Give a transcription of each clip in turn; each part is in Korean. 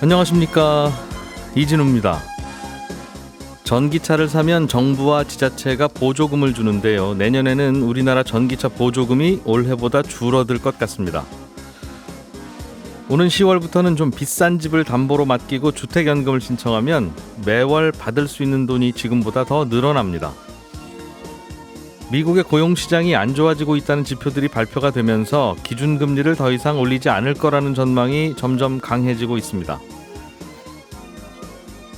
안녕하십니까, 이진우입니다. 전기차를 사면 정부와 지자체가 보조금을 주는데요. 내년에는 우리나라 전기차 보조금이 올해보다 줄어들 것 같습니다. 오는 10월부터는 좀 비싼 집을 담보로 맡기고 주택연금을 신청하면 매월 받을 수 있는 돈이 지금보다 더 늘어납니다. 미국의 고용시장이 안 좋아지고 있다는 지표들이 발표가 되면서 기준금리를 더 이상 올리지 않을 거라는 전망이 점점 강해지고 있습니다.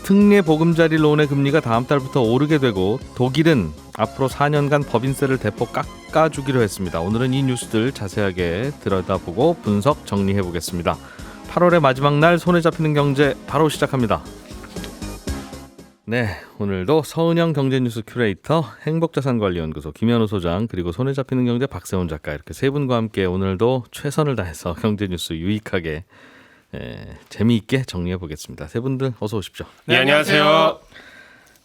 특례 보금자리 론의 금리가 다음 달부터 오르게 되고 독일은 앞으로 4년간 법인세를 대폭 깎아주기로 했습니다. 오늘은 이 뉴스들 자세하게 들여다보고 분석 정리해보겠습니다. 8월의 마지막 날 손에 잡히는 경제 바로 시작합니다. 네, 오늘도 서은영 경제뉴스 큐레이터, 행복자산관리연구소 김현우 소장, 그리고 손에 잡히는 경제 박세훈 작가, 이렇게 세 분과 함께 오늘도 최선을 다해서 경제뉴스 유익하게 재미있게 정리해 보겠습니다. 세 분들 어서 오십시오. 네, 안녕하세요.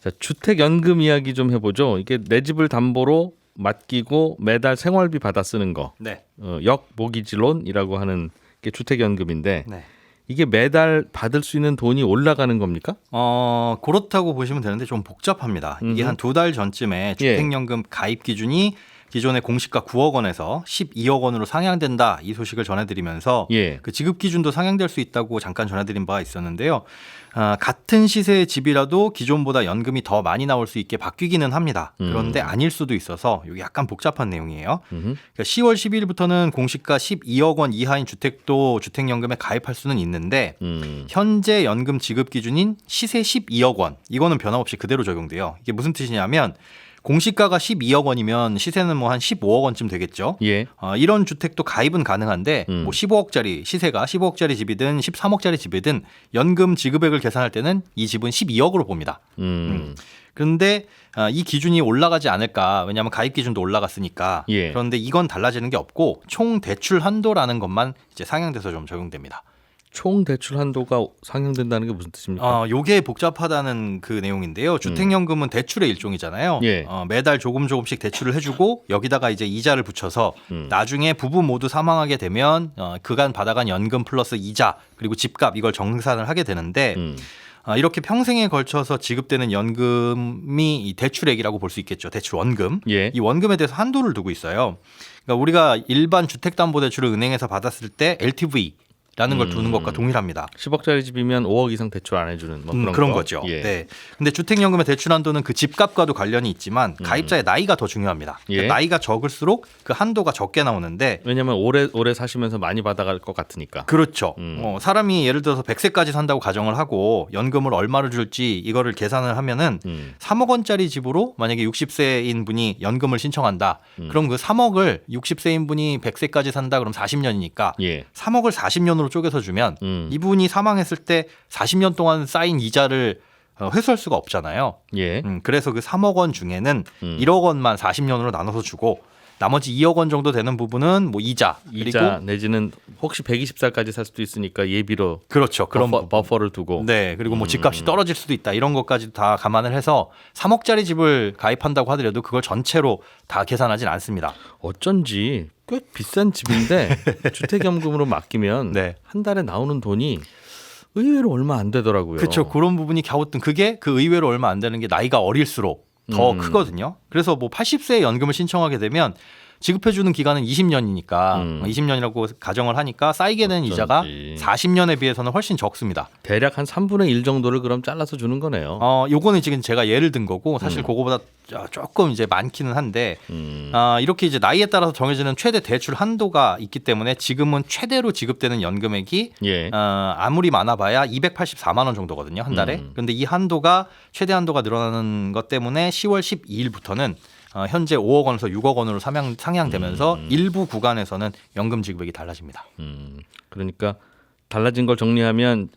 자, 주택연금 이야기 좀 해보죠. 이게 내 집을 담보로 맡기고 매달 생활비 받아 쓰는 거, 네. 역모기지론이라고 하는 게 주택연금인데, 네. 이게 매달 받을 수 있는 돈이 올라가는 겁니까? 그렇다고 보시면 되는데 좀 복잡합니다. 이게 한 2달 전쯤에 주택연금 가입 기준이 기존의 공시가 9억 원에서 12억 원으로 상향된다, 이 소식을 전해드리면서 그 지급 기준도 상향될 수 있다고 잠깐 전해드린 바가 있었는데요. 같은 시세의 집이라도 기존보다 연금이 더 많이 나올 수 있게 바뀌기는 합니다. 그런데 아닐 수도 있어서 이게 약간 복잡한 내용이에요. 그러니까 10월 12일부터는 공시가 12억 원 이하인 주택도 주택연금에 가입할 수는 있는데 현재 연금 지급 기준인 시세 12억 원, 이거는 변함없이 그대로 적용돼요. 이게 무슨 뜻이냐면 공시가가 12억 원이면 시세는 뭐 한 15억 원쯤 되겠죠. 이런 주택도 가입은 가능한데 뭐 15억짜리 시세가 15억짜리 집이든 13억짜리 집이든 연금 지급액을 계산할 때는 이 집은 12억으로 봅니다. 그런데 이 기준이 올라가지 않을까? 왜냐하면 가입 기준도 올라갔으니까. 그런데 이건 달라지는 게 없고 총 대출 한도라는 것만 이제 상향돼서 좀 적용됩니다. 총 대출 한도가 상향된다는 게 무슨 뜻입니까? 요게 복잡하다는 그 내용인데요. 주택연금은 대출의 일종이잖아요. 매달 조금씩 대출을 해주고 여기다가 이제 이자를 붙여서 나중에 부부 모두 사망하게 되면 그간 받아간 연금 플러스 이자 그리고 집값, 이걸 정산을 하게 되는데 이렇게 평생에 걸쳐서 지급되는 연금이 이 대출액이라고 볼 수 있겠죠. 대출 원금. 이 원금에 대해서 한도를 두고 있어요. 그러니까 우리가 일반 주택담보대출을 은행에서 받았을 때 LTV 라는 걸 두는 것과 동일합니다. 10억짜리 집이면 5억 이상 대출 안 해주는 뭐 그런 거죠. 네. 근데 주택연금의 대출 한도는 그 집값과도 관련이 있지만 가입자의 나이가 더 중요합니다. 그러니까 나이가 적을수록 그 한도가 적게 나오는데, 왜냐하면 오래 사시면서 많이 받아갈 것 같으니까. 그렇죠. 사람이 예를 들어서 100세까지 산다고 가정을 하고 연금을 얼마를 줄지 이거를 계산을 하면은 3억 원짜리 집으로 만약에 60세인 분이 연금을 신청한다. 그럼 그 3억을 60세인 분이 100세까지 산다 그럼 40년이니까 3억을 40년으로 쪼개서 주면 이분이 사망했을 때 40년 동안 쌓인 이자를 회수할 수가 없잖아요. 그래서 그 3억 원 중에는 1억 원만 40년으로 나눠서 주고 나머지 2억 원 정도 되는 부분은 뭐 이자 그리고 내지는 혹시 120살까지 살 수도 있으니까 예비로, 그렇죠. 그런 버퍼를 두고, 그리고 뭐 집값이 떨어질 수도 있다, 이런 것까지 다 감안을 해서 3억짜리 집을 가입한다고 하더라도 그걸 전체로 다 계산하진 않습니다. 어쩐지 꽤 비싼 집인데 주택연금으로 맡기면 한 달에 나오는 돈이 의외로 얼마 안 되더라고요. 그렇죠. 그런 부분이 갸우뚱, 그게 그 의외로 얼마 안 되는 게 나이가 어릴수록 더 크거든요. 그래서 뭐 80세에 연금을 신청하게 되면 지급해주는 기간은 20년이니까 20년이라고 가정을 하니까 쌓이게 되는 이자가 40년에 비해서는 훨씬 적습니다. 대략 한 3분의 1 정도를 그럼 잘라서 주는 거네요. 요거는 지금 제가 예를 든 거고 사실 그거보다 조금 이제 많기는 한데 이렇게 이제 나이에 따라서 정해지는 최대 대출 한도가 있기 때문에 지금은 최대로 지급되는 연금액이 아무리 많아봐야 284만 원 정도거든요, 한 달에. 그런데 이 한도가 최대 한도가 늘어나는 것 때문에 10월 12일부터는 현재 5억 원에서 6억 원으로 상향되면서 일부 구간에서는 연금 지급액이 달라집니다. 그러니까 달라진 걸 정리하면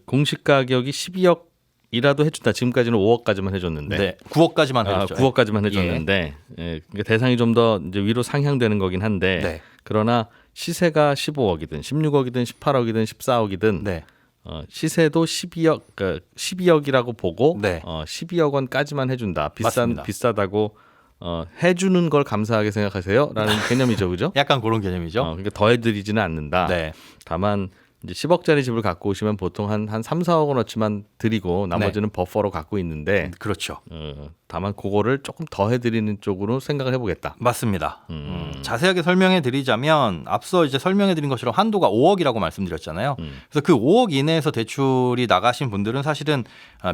공시 가격이 12억이라도 해준다. 지금까지는 5억까지만 해줬는데 9억까지만 해줬죠. 9억까지만 해줬는데 그러니까 대상이 좀 더 이제 위로 상향되는 거긴 한데 그러나 시세가 15억이든 16억이든 18억이든 14억이든 시세도 12억, 그러니까 12억이라고 보고 12억 원까지만 해준다. 비싸다고 해주는 걸 감사하게 생각하세요? 라는 개념이죠, 그죠? 약간 그런 개념이죠. 그러니까 더해드리지는 않는다. 다만 이제 10억짜리 집을 갖고 오시면 보통 한 3, 4억 원어치만 드리고 나머지는 버퍼로 갖고 있는데 그렇죠. 다만 그거를 조금 더 해드리는 쪽으로 생각을 해보겠다. 맞습니다. 자세하게 설명해 드리자면 앞서 이제 설명해 드린 것처럼 한도가 5억이라고 말씀드렸잖아요. 그래서 그 5억 이내에서 대출이 나가신 분들은 사실은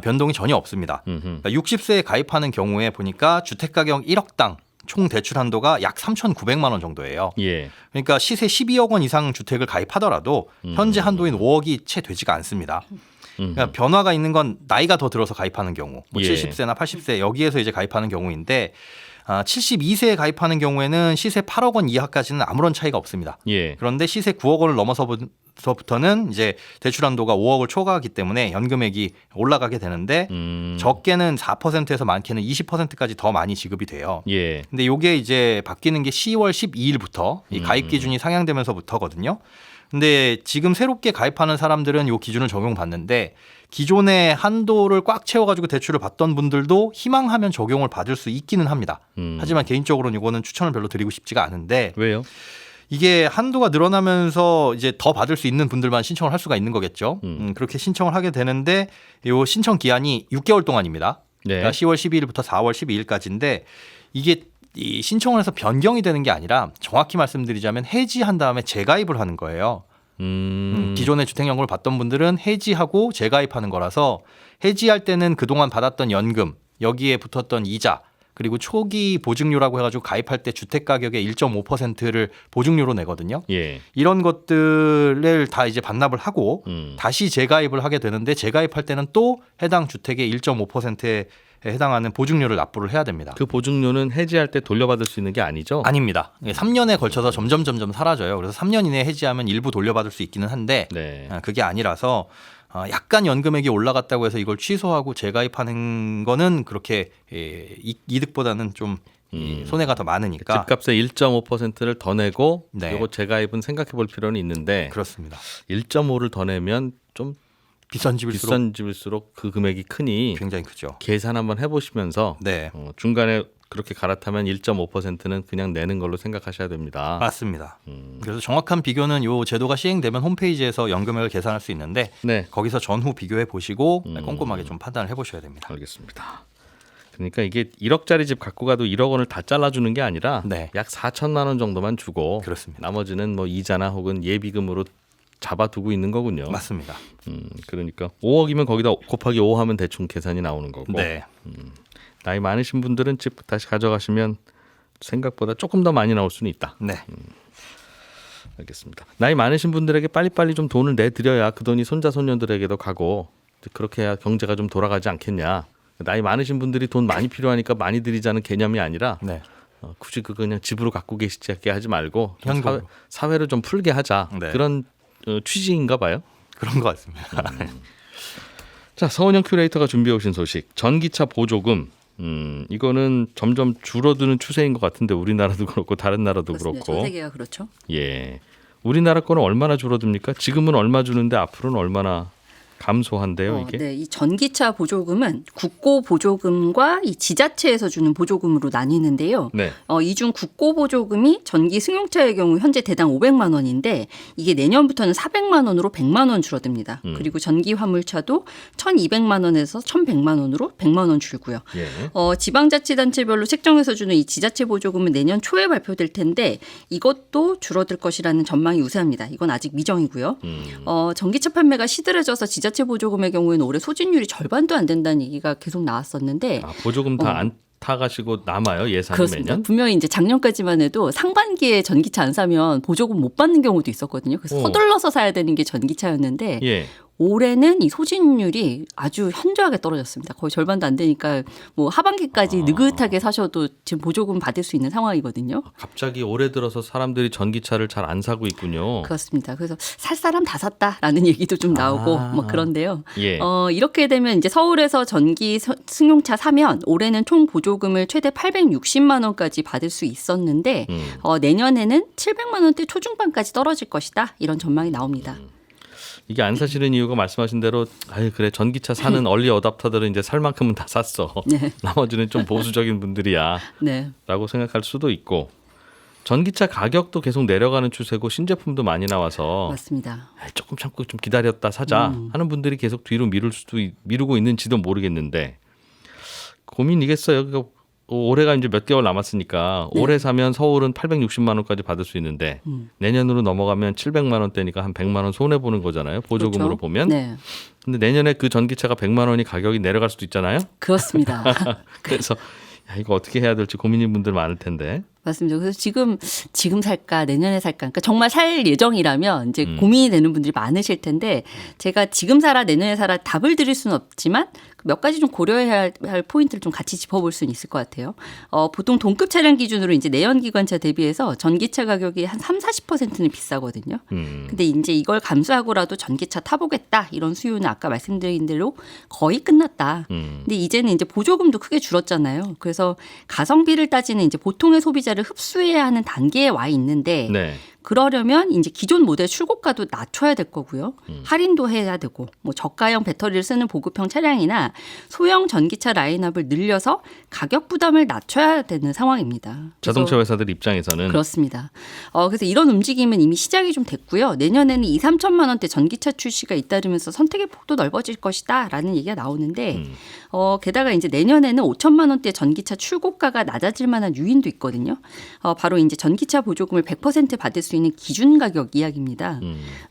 변동이 전혀 없습니다. 그러니까 60세에 가입하는 경우에 보니까 주택가격 1억당 총 대출 한도가 약 3,900만 원 정도예요. 예. 그러니까 시세 12억 원 이상 주택을 가입하더라도 현재 한도인 5억이 채 되지가 않습니다. 그러니까 변화가 있는 건 나이가 더 들어서 가입하는 경우, 뭐 70세나 80세 여기에서 이제 가입하는 경우인데 72세에 가입하는 경우에는 시세 8억 원 이하까지는 아무런 차이가 없습니다. 예. 그런데 시세 9억 원을 넘어서부터는 이제 대출 한도가 5억을 초과하기 때문에 연금액이 올라가게 되는데 적게는 4%에서 많게는 20%까지 더 많이 지급이 돼요. 예. 근데 이게 이제 바뀌는 게 10월 12일부터 이 가입 기준이 상향되면서부터거든요. 근데 지금 새롭게 가입하는 사람들은 이 기준을 적용받는데 기존의 한도를 꽉 채워가지고 대출을 받던 분들도 희망하면 적용을 받을 수 있기는 합니다. 하지만 개인적으로는 이거는 추천을 별로 드리고 싶지가 않은데 왜요? 이게 한도가 늘어나면서 이제 더 받을 수 있는 분들만 신청을 할 수가 있는 거겠죠. 그렇게 신청을 하게 되는데 이 신청 기한이 6개월 동안입니다. 네. 그러니까 10월 12일부터 4월 12일까지인데 이게 이 신청을 해서 변경이 되는 게 아니라 정확히 말씀드리자면 해지한 다음에 재가입을 하는 거예요. 기존의 주택연금을 받던 분들은 해지하고 재가입하는 거라서 해지할 때는 그동안 받았던 연금 여기에 붙었던 이자 그리고 초기 보증료라고 해가지고 가입할 때 주택가격의 1.5%를 보증료로 내거든요. 예. 이런 것들을 다 이제 반납을 하고 다시 재가입을 하게 되는데 재가입할 때는 또 해당 주택의 1.5%에 해당하는 보증료를 납부를 해야 됩니다. 그 보증료는 해지할 때 돌려받을 수 있는 게 아니죠? 아닙니다. 3년에 걸쳐서 점점 사라져요. 그래서 3년 이내에 해지하면 일부 돌려받을 수 있기는 한데 네. 그게 아니라서 약간 연금액이 올라갔다고 해서 이걸 취소하고 재가입하는 거는 그렇게 이득보다는 좀 손해가 더 많으니까 집값의 1.5%를 더 내고 네. 이거 재가입은 생각해 볼 필요는 있는데 그렇습니다. 1.5를 더 내면 좀 비싼 집일수록 그 금액이 크니 굉장히 크죠. 계산 한번 해보시면서 네. 중간에 그렇게 갈아타면 1.5%는 그냥 내는 걸로 생각하셔야 됩니다. 맞습니다. 그래서 정확한 비교는 이 제도가 시행되면 홈페이지에서 연금액을 계산할 수 있는데 네. 거기서 전후 비교해 보시고 꼼꼼하게 좀 판단을 해보셔야 됩니다. 알겠습니다. 그러니까 이게 1억짜리 집 갖고 가도 1억 원을 다 잘라주는 게 아니라 네. 약 4천만 원 정도만 주고 그렇습니다. 나머지는 뭐 이자나 혹은 예비금으로 잡아두고 있는 거군요. 맞습니다. 그러니까 5억이면 거기다 곱하기 5 하면 대충 계산이 나오는 거고. 네. 나이 많으신 분들은 집 다시 가져가시면 생각보다 조금 더 많이 나올 수는 있다. 네. 알겠습니다. 나이 많으신 분들에게 빨리빨리 좀 돈을 내드려야 그 돈이 손자 손녀들에게도 가고 그렇게 해야 경제가 좀 돌아가지 않겠냐. 나이 많으신 분들이 돈 많이 필요하니까 많이 드리자는 개념이 아니라 네. 굳이 그냥 집으로 갖고 계시게 하지 말고 좀 현금으로. 사회를 좀 풀게 하자. 네. 그런 취지인가 봐요. 그런 것 같습니다. 자, 서은영 큐레이터가 준비해 오신 소식. 전기차 보조금. 이거는 점점 줄어드는 추세인 것 같은데 우리나라도 그렇고 다른 나라도 그렇습니다. 그렇고. 전 세계가 그렇죠. 예. 우리나라 거는 얼마나 줄어듭니까? 지금은 얼마 주는데 앞으로는 얼마나 감소한대요, 이게? 네, 이 전기차 보조금은 국고 보조금과 이 지자체에서 주는 보조금으로 나뉘는데요. 네. 이 중 국고 보조금이 전기 승용차의 경우 현재 대당 500만 원인데 이게 내년부터는 400만 원으로 100만 원 줄어듭니다. 그리고 전기 화물차도 1,200만 원에서 1,100만 원으로 100만 원 줄고요. 예. 지방자치단체별로 책정해서 주는 이 지자체 보조금은 내년 초에 발표될 텐데 이것도 줄어들 것이라는 전망이 우세합니다. 이건 아직 미정이고요. 전기차 판매가 시들해져서 지자체 보조금의 경우에는 올해 소진율이 절반도 안 된다는 얘기가 계속 나왔었는데 보조금 다 안 타가시고 남아요, 예산이 그렇습니다. 매년? 분명히 이제 작년까지만 해도 상반기에 전기차 안 사면 보조금 못 받는 경우도 있었거든요. 그래서 서둘러서 사야 되는 게 전기차였는데 예. 올해는 이 소진율이 아주 현저하게 떨어졌습니다. 거의 절반도 안 되니까 뭐 하반기까지 느긋하게 사셔도 지금 보조금 받을 수 있는 상황이거든요. 갑자기 올해 들어서 사람들이 전기차를 잘 안 사고 있군요. 그렇습니다. 그래서 살 사람 다 샀다라는 얘기도 좀 나오고 뭐 그런데요. 예. 이렇게 되면 이제 서울에서 전기 승용차 사면 올해는 총 보조금을 최대 860만 원까지 받을 수 있었는데 내년에는 700만 원대 초중반까지 떨어질 것이다. 이런 전망이 나옵니다. 이게 안 사시는 이유가 말씀하신 대로 그래 전기차 사는 얼리 어답터들은 이제 살 만큼은 다 샀어. 네. 나머지는 좀 보수적인 분들이야. 네. 라고 생각할 수도 있고 전기차 가격도 계속 내려가는 추세고 신제품도 많이 나와서 맞습니다. 조금 참고 좀 기다렸다 사자 하는 분들이 계속 뒤로 미루고 있는지도 모르겠는데 고민이겠어요. 그러니까 올해가 이제 몇 개월 남았으니까 네. 올해 사면 서울은 860만 원까지 받을 수 있는데 내년으로 넘어가면 700만 원대니까 한 100만 원 손해 보는 거잖아요. 보조금으로 그렇죠. 보면. 네. 근데 내년에 그 전기차가 100만 원이 가격이 내려갈 수도 있잖아요. 그렇습니다. 그래서 야, 이거 어떻게 해야 될지 고민인 분들 많을 텐데. 맞습니다. 그래서 지금 살까 내년에 살까 그러니까 정말 살 예정이라면 이제 고민이 되는 분들이 많으실 텐데 제가 지금 사라 내년에 사라 답을 드릴 수는 없지만 몇 가지 좀 고려해야 할 포인트를 좀 같이 짚어볼 수는 있을 것 같아요. 보통 동급 차량 기준으로 이제 내연기관차 대비해서 전기차 가격이 한 30-40%는 비싸거든요. 근데 이제 이걸 감수하고라도 전기차 타보겠다 이런 수요는 아까 말씀드린 대로 거의 끝났다. 근데 이제는 이제 보조금도 크게 줄었잖아요. 그래서 가성비를 따지는 이제 보통의 소비자를 흡수해야 하는 단계에 와 있는데 네. 그러려면 이제 기존 모델 출고가도 낮춰야 될 거고요. 할인도 해야 되고 뭐 저가형 배터리를 쓰는 보급형 차량이나 소형 전기차 라인업을 늘려서 가격 부담을 낮춰야 되는 상황입니다. 자동차 회사들 입장에서는 그렇습니다. 그래서 이런 움직임은 이미 시작이 좀 됐고요. 내년에는 2-3천만 원대 전기차 출시가 잇따르면서 선택의 폭도 넓어질 것이다라는 얘기가 나오는데 게다가 이제 내년에는 5천만 원대 전기차 출고가가 낮아질 만한 요인도 있거든요. 바로 이제 전기차 보조금을 100% 받을 수 있는 기준 가격 이야기입니다.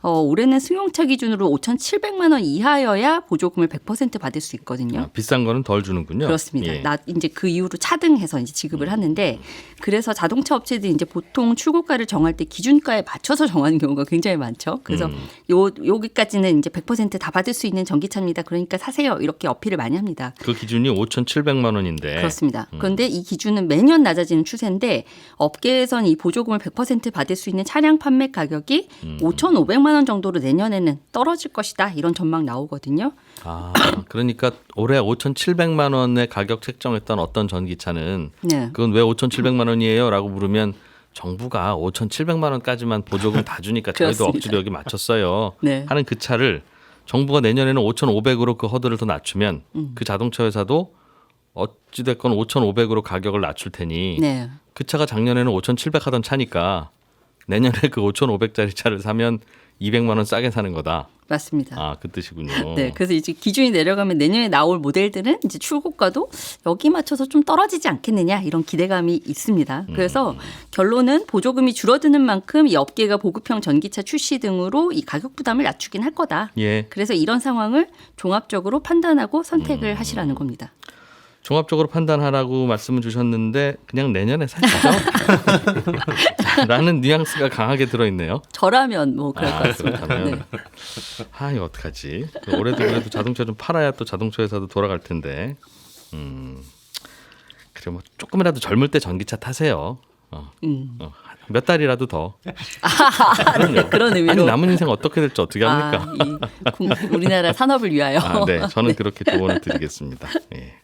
올해는 승용차 기준으로 5,700만 원 이하여야 보조금을 100% 받을 수 있거든요. 비싼 거는 덜 주는군요. 그렇습니다. 예. 이제 그 이후로 차등해서 이제 지급을 하는데 그래서 자동차 업체들이 이제 보통 출고가를 정할 때 기준가에 맞춰서 정하는 경우가 굉장히 많죠. 그래서 여기까지는 이제 100% 다 받을 수 있는 전기차입니다. 그러니까 사세요. 이렇게 어필을 많이 합니다. 그 기준이 5,700만 원인데. 그렇습니다. 그런데 이 기준은 매년 낮아지는 추세인데 업계에서는 이 보조금을 100% 받을 수 있는 차량 판매 가격이 5,500만 원 정도로 내년에는 떨어질 것이다. 이런 전망 나오거든요. 그러니까 올해 5,700만 원의 가격 책정했던 어떤 전기차는 네. 그건 왜 5,700만 원이에요? 라고 물으면 정부가 5,700만 원까지만 보조금 다 주니까 저희도 그렇습니다. 억지로 여기 맞췄어요. 네. 하는 그 차를 정부가 내년에는 5,500으로 그 허들을 더 낮추면 그 자동차 회사도 어찌됐건 5,500으로 가격을 낮출 테니 네. 그 차가 작년에는 5,700 하던 차니까 내년에 그 5,500짜리 차를 사면 200만 원 싸게 사는 거다. 맞습니다. 그 뜻이군요. 네, 그래서 이제 기준이 내려가면 내년에 나올 모델들은 이제 출고가도 여기 맞춰서 좀 떨어지지 않겠느냐 이런 기대감이 있습니다. 그래서 결론은 보조금이 줄어드는 만큼 이 업계가 보급형 전기차 출시 등으로 이 가격 부담을 낮추긴 할 거다. 예. 그래서 이런 상황을 종합적으로 판단하고 선택을 하시라는 겁니다. 종합적으로 판단하라고 말씀을 주셨는데 그냥 내년에 사시죠. 라는 뉘앙스가 강하게 들어있네요. 저라면 뭐 그럴 것 같습니다. 그렇다면. 네. 이거 어떡하지. 올해도 그래도 자동차 좀 팔아야 또 자동차 회사도 돌아갈 텐데. 그래 뭐 조금이라도 젊을 때 전기차 타세요. 몇 달이라도 더. 네, 그런 의미로. 아니 남은 인생 어떻게 될지 어떻게 합니까? 우리나라 산업을 위하여. 네, 저는 그렇게 조언을 드리겠습니다. 예.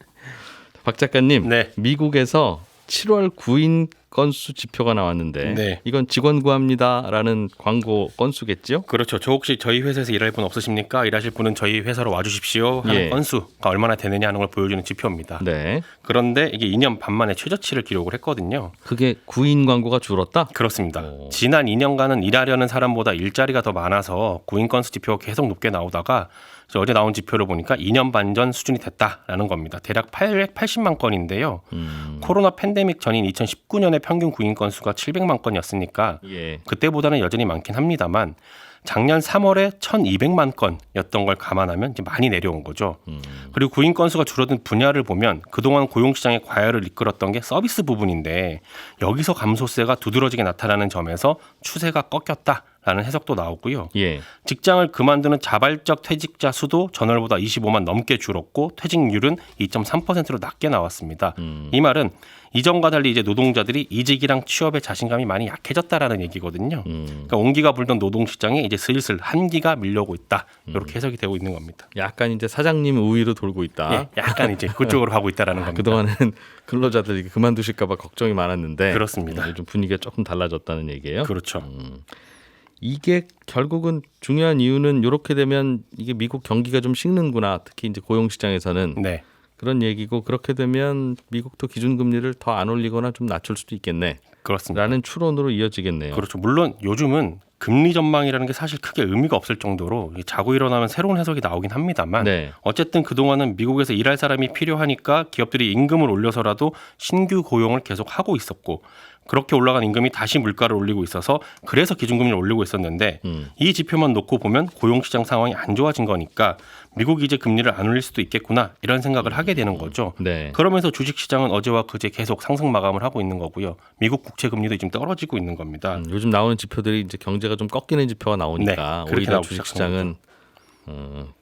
박 작가님, 네. 미국에서 7월 구인 건수 지표가 나왔는데 네. 이건 직원 구합니다라는 광고 건수겠죠? 그렇죠. 저 혹시 저희 회사에서 일할 분 없으십니까? 일하실 분은 저희 회사로 와주십시오 하는 예. 건수가 얼마나 되느냐 하는 걸 보여주는 지표입니다. 네. 그런데 이게 2년 반 만에 최저치를 기록을 했거든요. 그게 구인 광고가 줄었다? 그렇습니다. 지난 2년간은 일하려는 사람보다 일자리가 더 많아서 구인 건수 지표가 계속 높게 나오다가 어제 나온 지표를 보니까 2년 반 전 수준이 됐다라는 겁니다. 대략 880만 건인데요. 코로나 팬데믹 전인 2019년에 평균 구인 건수가 700만 건이었으니까 예. 그때보다는 여전히 많긴 합니다만 작년 3월에 1,200만 건이었던 걸 감안하면 이제 많이 내려온 거죠. 그리고 구인 건수가 줄어든 분야를 보면 그동안 고용시장의 과열을 이끌었던 게 서비스 부분인데 여기서 감소세가 두드러지게 나타나는 점에서 추세가 꺾였다라는 해석도 나오고요. 예. 직장을 그만두는 자발적 퇴직자 수도 전월보다 25만 넘게 줄었고 퇴직률은 2.3%로 낮게 나왔습니다. 이 말은 이전과 달리 이제 노동자들이 이직이랑 취업에 자신감이 많이 약해졌다라는 얘기거든요. 그러니까 온기가 불던 노동시장에 이제 슬슬 한기가 밀려오고 있다. 이렇게 해석이 되고 있는 겁니다. 약간 이제 사장님 우위로 돌고 있다. 예, 약간 이제 그쪽으로 가고 있다라는 겁니다. 그동안은 근로자들이 그만두실까 봐 걱정이 많았는데 그렇습니다. 요즘 분위기가 조금 달라졌다는 얘기예요. 그렇죠. 이게 결국은 중요한 이유는 이렇게 되면 이게 미국 경기가 좀 식는구나. 특히 이제 고용 시장에서는 네. 그런 얘기고 그렇게 되면 미국도 기준금리를 더 안 올리거나 좀 낮출 수도 있겠네. 그렇습니다. 라는 추론으로 이어지겠네요. 그렇죠. 물론 요즘은 금리 전망이라는 게 사실 크게 의미가 없을 정도로 자고 일어나면 새로운 해석이 나오긴 합니다만 네. 어쨌든 그동안은 미국에서 일할 사람이 필요하니까 기업들이 임금을 올려서라도 신규 고용을 계속 하고 있었고 그렇게 올라간 임금이 다시 물가를 올리고 있어서 그래서 기준금리를 올리고 있었는데 이 지표만 놓고 보면 고용시장 상황이 안 좋아진 거니까 미국이 이제 금리를 안 올릴 수도 있겠구나 이런 생각을 하게 되는 거죠. 네. 그러면서 주식시장은 어제와 그제 계속 상승 마감을 하고 있는 거고요. 미국 국채금리도 지금 떨어지고 있는 겁니다. 요즘 나오는 지표들이 이제 경제가 좀 꺾이는 지표가 나오니까 네, 그렇게 오히려 나오기 주식시장은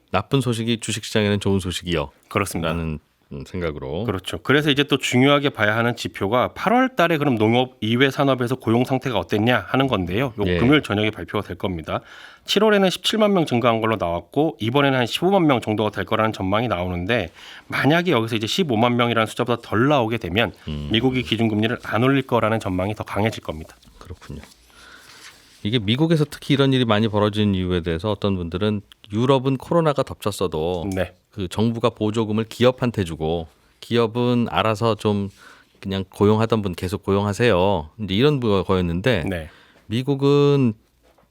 나쁜 소식이 주식시장에는 좋은 소식이요. 그렇습니다. 라는 생각으로. 그렇죠. 그래서 이제 또 중요하게 봐야 하는 지표가 8월 달에 그럼 농업 이외 산업에서 고용 상태가 어땠냐 하는 건데요. 요 예. 금요일 저녁에 발표가 될 겁니다. 7월에는 17만 명 증가한 걸로 나왔고 이번에는 한 15만 명 정도가 될 거라는 전망이 나오는데 만약에 여기서 이제 15만 명이라는 숫자보다 덜 나오게 되면 미국이 기준금리를 안 올릴 거라는 전망이 더 강해질 겁니다. 그렇군요. 이게 미국에서 특히 이런 일이 많이 벌어지는 이유에 대해서 어떤 분들은 유럽은 코로나가 덮쳤어도 네. 그 정부가 보조금을 기업한테 주고 기업은 알아서 좀 그냥 고용하던 분 계속 고용하세요. 이제 이런 거였는데 네. 미국은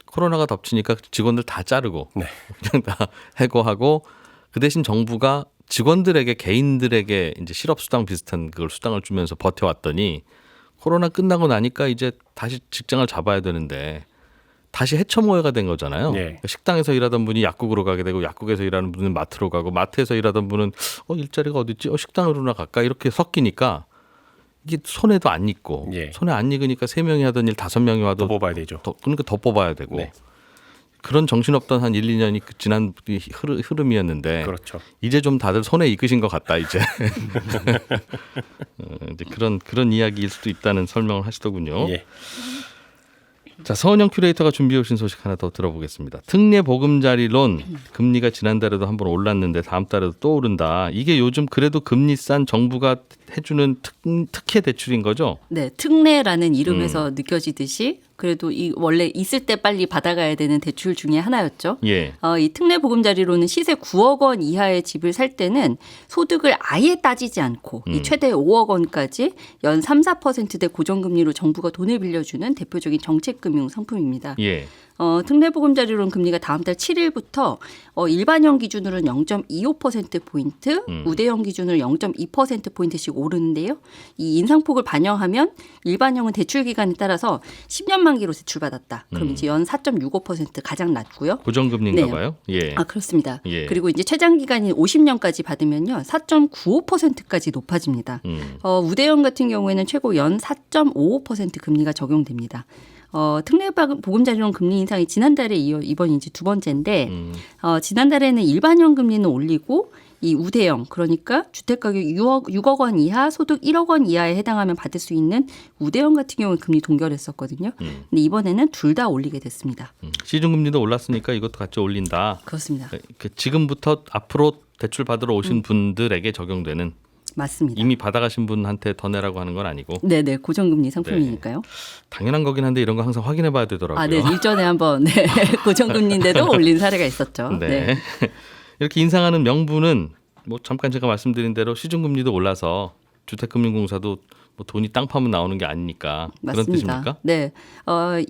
코로나가 덮치니까 직원들 다 자르고 네. 그냥 다 해고하고 그 대신 정부가 직원들에게 개인들에게 이제 실업수당 비슷한 그걸 수당을 주면서 버텨왔더니 코로나 끝나고 나니까 이제 다시 직장을 잡아야 되는데 다시 해처모여가 된 거잖아요. 네. 식당에서 일하던 분이 약국으로 가게 되고 약국에서 일하는 분은 마트로 가고 마트에서 일하던 분은 일자리가 어디 있지? 식당으로나 갈까? 이렇게 섞이니까 이게 손해도 안 익고 예. 손해 안 익으니까 3명이 하던 일 5명이 와도 더 뽑아야 되죠. 그러니까 더 뽑아야 되고 네. 그런 정신없던 한 1, 2년이 지난 흐름이었는데 그렇죠. 이제 좀 다들 손에 익으신 것 같다 이제. 이제 그런 이야기일 수도 있다는 설명을 하시더군요. 예. 자, 서은영 큐레이터가 준비해 오신 소식 하나 더 들어보겠습니다. 특례 보금자리론 금리가 지난달에도 한번 올랐는데 다음 달에도 또 오른다. 이게 요즘 그래도 금리 싼 정부가 해주는 특혜 대출인 거죠? 네, 특례라는 이름에서 느껴지듯이 그래도 이 원래 있을 때 빨리 받아가야 되는 대출 중에 하나였죠. 예. 이 특례 보금자리로는 시세 9억 원 이하의 집을 살 때는 소득을 아예 따지지 않고 이 최대 5억 원까지 연 3, 4%대 고정금리로 정부가 돈을 빌려주는 대표적인 정책금융 상품입니다. 예. 특례보금자리론 금리가 다음 달 7일부터 일반형 기준으로는 0.25%포인트, 우대형 기준으로 0.2%포인트씩 오르는데요. 이 인상폭을 반영하면 일반형은 대출 기간에 따라서 10년 만기로 대출받았다. 그럼 이제 연 4.65% 가장 낮고요. 고정금리인가 네. 봐요. 예. 그렇습니다. 예. 그리고 이제 최장 기간인 50년까지 받으면요. 4.95%까지 높아집니다. 우대형 같은 경우에는 최고 연 4.55% 금리가 적용됩니다. 특례 보금자리론 금리 인상이 지난달에 이어 이번이 이제 두 번째인데 지난달에는 일반형 금리는 올리고 이 우대형 그러니까 주택가격 6억 원 이하 소득 1억 원 이하에 해당하면 받을 수 있는 우대형 같은 경우는 금리 동결했었거든요. 근데 이번에는 둘 다 올리게 됐습니다. 시중금리도 올랐으니까 이것도 같이 올린다. 그렇습니다. 지금부터 앞으로 대출 받으러 오신 분들에게 적용되는 맞습니다. 이미 받아가신 분한테 더 내라고 하는 건 아니고. 네네 고정금리 상품이니까요. 당연한 거긴 한데 이런 거 항상 확인해 봐야 되더라고요. 네 일전에 한번 고정금리인데도 올린 사례가 있었죠. 네. 이렇게 인상하는 명분은 뭐 잠깐 제가 말씀드린 대로 시중금리도 올라서 주택금융공사도 뭐 돈이 땅 파면 나오는 게 아니니까 그런 맞습니다. 뜻입니까? 네,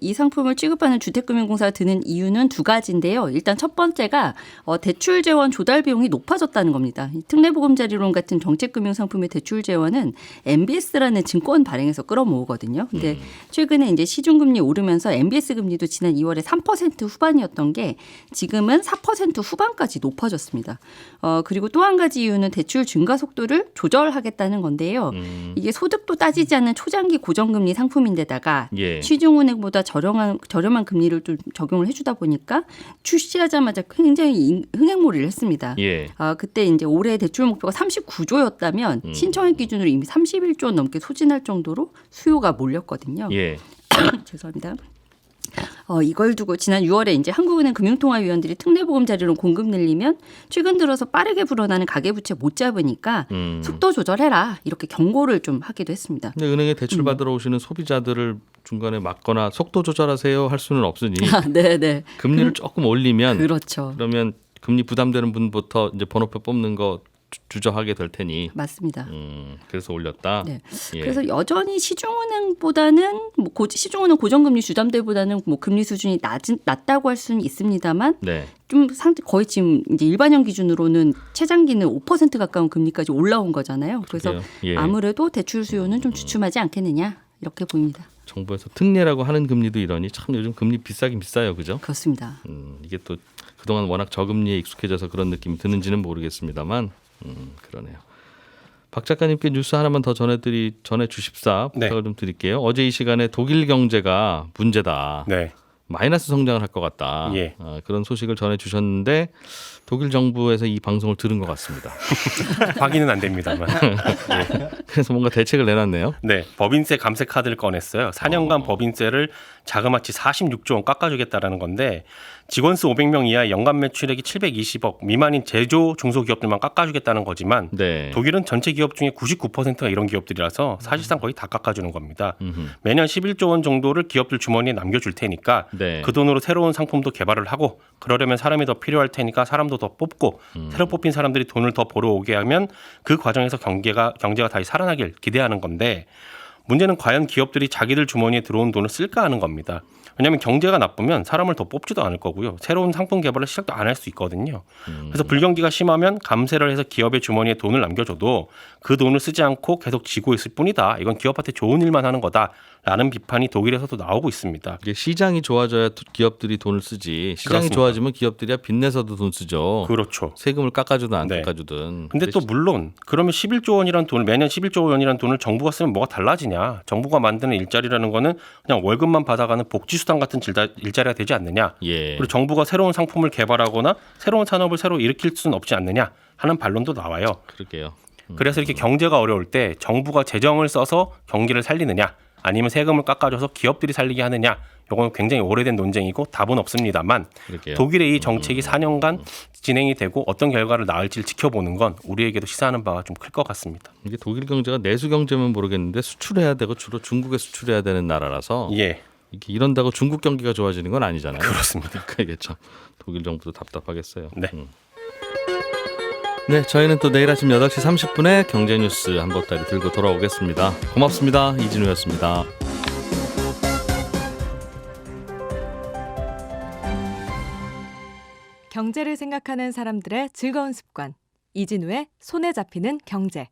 이 상품을 취급하는 주택금융공사가 드는 이유는 두 가지인데요. 일단 첫 번째가 대출 재원 조달 비용이 높아졌다는 겁니다. 이 특례보금자리론 같은 정책금융 상품의 대출 재원은 MBS라는 증권 발행에서 끌어모으거든요. 근데 최근에 이제 시중금리 오르면서 MBS 금리도 지난 2월에 3% 후반이었던 게 지금은 4% 후반까지 높아졌습니다. 그리고 또 한 가지 이유는 대출 증가 속도를 조절하겠다는 건데요. 이게 소득도 따지지 않는 초장기 고정금리 상품인데다가 예. 시중은행보다 저렴한 금리를 좀 적용을 해주다 보니까 출시하자마자 굉장히 흥행몰이를 했습니다. 예. 그때 이제 올해 대출 목표가 39조였다면 신청액 기준으로 이미 31조 원 넘게 소진할 정도로 수요가 몰렸거든요. 예. 죄송합니다. 이걸 두고 지난 6월에 이제 한국은행 금융통화위원들이 특례보금자리론 공급 늘리면 최근 들어서 빠르게 불어나는 가계부채 못 잡으니까 속도 조절해라 이렇게 경고를 좀 하기도 했습니다. 근데 은행에 대출 받으러 오시는 소비자들을 중간에 막거나 속도 조절하세요 할 수는 없으니 네네. 금리를 조금 올리면 그렇죠. 그러면 금리 부담되는 분부터 이제 번호표 뽑는 거 주저하게 될 테니. 맞습니다. 그래서 올렸다. 네. 예. 그래서 여전히 시중은행보다는 시중은행 고정금리 주담대보다는 뭐 금리 수준이 낮다고 할 수는 있습니다만 네. 좀 거의 지금 이제 일반형 기준으로는 최장기는 5% 가까운 금리까지 올라온 거잖아요. 그래서 예. 아무래도 대출 수요는 좀 주춤하지 않겠느냐 이렇게 보입니다. 정부에서 특례라고 하는 금리도 이러니 참 요즘 금리 비싸긴 비싸요, 그죠? 그렇습니다. 이게 또 그동안 워낙 저금리에 익숙해져서 그런 느낌이 드는지는 모르겠습니다만 그러네요. 박 작가님께 뉴스 하나만 더 전해 주십사 부탁을 좀 드릴게요. 어제 이 시간에 독일 경제가 문제다. 네. 마이너스 성장을 할 것 같다. 예. 그런 소식을 전해 주셨는데 독일 정부에서 이 방송을 들은 것 같습니다. 확인은 안 됩니다만. 그래서 뭔가 대책을 내놨네요. 네, 법인세 감세 카드를 꺼냈어요. 4년간 법인세를 자그마치 46조 원 깎아주겠다라는 건데 직원 수 500명 이하의 연간 매출액이 720억 미만인 제조 중소기업들만 깎아주겠다는 거지만 네. 독일은 전체 기업 중에 99%가 이런 기업들이라서 사실상 거의 다 깎아주는 겁니다. 매년 11조 원 정도를 기업들 주머니에 남겨줄 테니까 네. 그 돈으로 새로운 상품도 개발을 하고 그러려면 사람이 더 필요할 테니까 사람도 더 뽑고 새로 뽑힌 사람들이 돈을 더 벌어오게 하면 그 과정에서 경제가 다시 살아나길 기대하는 건데 문제는 과연 기업들이 자기들 주머니에 들어온 돈을 쓸까 하는 겁니다. 왜냐하면 경제가 나쁘면 사람을 더 뽑지도 않을 거고요. 새로운 상품 개발을 시작도 안 할 수 있거든요. 그래서 불경기가 심하면 감세를 해서 기업의 주머니에 돈을 남겨줘도 그 돈을 쓰지 않고 계속 쥐고 있을 뿐이다. 이건 기업한테 좋은 일만 하는 거다라는 비판이 독일에서도 나오고 있습니다. 이게 시장이 좋아져야 기업들이 돈을 쓰지. 시장이 그렇습니다. 좋아지면 기업들이야 빚내서도 돈 쓰죠. 그렇죠. 세금을 깎아주든 안 네. 깎아주든. 근데 또 물론 그러면 11조 원이라는 돈을 매년 11조 원이라는 돈을 정부가 쓰면 뭐가 달라지냐. 정부가 만드는 일자리라는 거는 그냥 월급만 받아가는 복지수당 같은 일자리가 되지 않느냐. 예. 그리고 정부가 새로운 상품을 개발하거나 새로운 산업을 새로 일으킬 수는 없지 않느냐 하는 반론도 나와요. 그러게요. 그래서 이렇게 경제가 어려울 때 정부가 재정을 써서 경기를 살리느냐 아니면 세금을 깎아줘서 기업들이 살리게 하느냐 이건 굉장히 오래된 논쟁이고 답은 없습니다만 그러게요. 독일의 이 정책이 4년간 진행이 되고 어떤 결과를 낳을지를 지켜보는 건 우리에게도 시사하는 바가 좀 클 것 같습니다. 이게 독일 경제가 내수 경제면 모르겠는데 수출해야 되고 주로 중국에 수출해야 되는 나라라서 예, 이렇게 이런다고 중국 경기가 좋아지는 건 아니잖아요. 그렇습니다. 그러니까 이게 참 독일 정부도 답답하겠어요. 네. 네, 저희는 또 내일 아침 8시 30분에 경제 뉴스 한 보따리 들고 돌아오겠습니다. 고맙습니다. 이진우였습니다. 경제를 생각하는 사람들의 즐거운 습관. 이진우의 손에 잡히는 경제.